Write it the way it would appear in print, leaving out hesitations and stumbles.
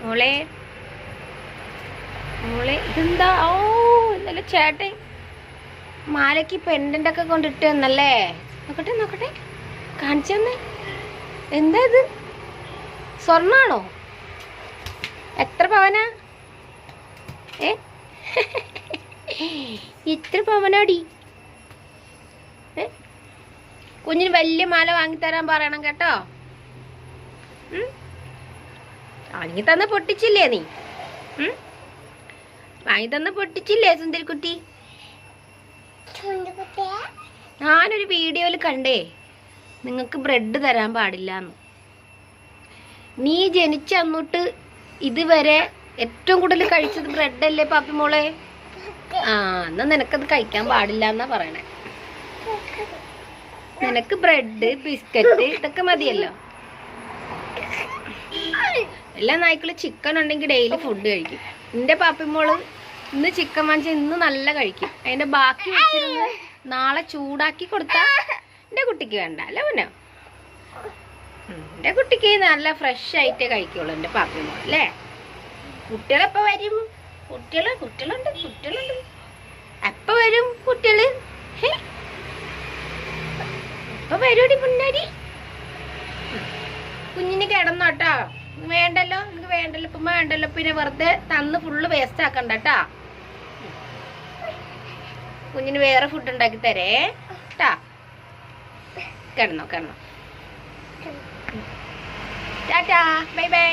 മോളെ മോളെ ഇതെന്താ? ഓ ഇന്നലെ ചേട്ടൻ മാലയ്ക്ക് പെൻഡന്റ് ഒക്കെ കൊണ്ടിട്ട് എന്നല്ലേ? നോക്കട്ടെ നോക്കട്ടെ, കാണിച്ചു തന്നെ. എന്താ ഇത്? സ്വർണ്ണാണോ? എത്ര പവനാ? ഇത്ര പവനാടി? കുഞ്ഞിന് വലിയ മാല വാങ്ങിത്തരാൻ പറയണം കേട്ടോ. വാങ്ങി തന്ന പൊട്ടിച്ചില്ലേ നീ? വാങ്ങി തന്ന പൊട്ടിച്ചില്ലേ സുന്ദരിക്കുട്ടി? ഞാനൊരു വീഡിയോയിൽ കണ്ടേ, നിങ്ങൾക്ക് ബ്രെഡ് തരാൻ പാടില്ലാന്ന്. നീ ജനിച്ച അന്നോട്ട് ഇതുവരെ ഏറ്റവും കൂടുതൽ കഴിച്ചത് ബ്രെഡല്ലേ പാപ്പി മോളെ? എന്നാ നിനക്കത് കഴിക്കാൻ പാടില്ല എന്നാ പറയണേ. നിനക്ക് ബ്രെഡ്, ബിസ്ക്കറ്റ് ഇതൊക്കെ മതിയല്ലോ. എല്ലാ നായ്ക്കളും ചിക്കൻ ഉണ്ടെങ്കിൽ ഡെയിലി ഫുഡ് കഴിക്കും. എന്റെ പാപ്പിമോള് ഇന്ന് ചിക്കൻ വാങ്ങിച്ച ഇന്ന് നല്ല കഴിക്കും. അതിന്റെ ബാക്കി വെച്ചിരുന്ന് നാളെ ചൂടാക്കി കൊടുത്താ എന്റെ കുട്ടിക്ക് വേണ്ട അല്ലേ? പിന്നെ എന്റെ കുട്ടിക്ക് നല്ല ഫ്രഷ് ആയിട്ടേ കഴിക്കുള്ളൂ എന്റെ പാപ്പിമോൾ അല്ലേ? കുട്ടികളെപ്പ വരും? കുട്ടികളുണ്ട്. എപ്പ വരും കുട്ടികള്? എപ്പ വരൂടി മുന്നാടി? കുഞ്ഞിന് കിടന്നോട്ടോ. വേണ്ടല്ലോ, നിനക്ക് വേണ്ടല്ലോ, ഇപ്പം വേണ്ടല്ലോ. പിന്നെ വെറുതെ തന്ന് ഫുള്ള് വേസ്റ്റ് ആക്കണ്ട കേട്ടാ. കുഞ്ഞിന് വേറെ ഫുഡ് ഉണ്ടാക്കി തരേ ട്ടാ. കിടന്നോ. Tata, bye bye.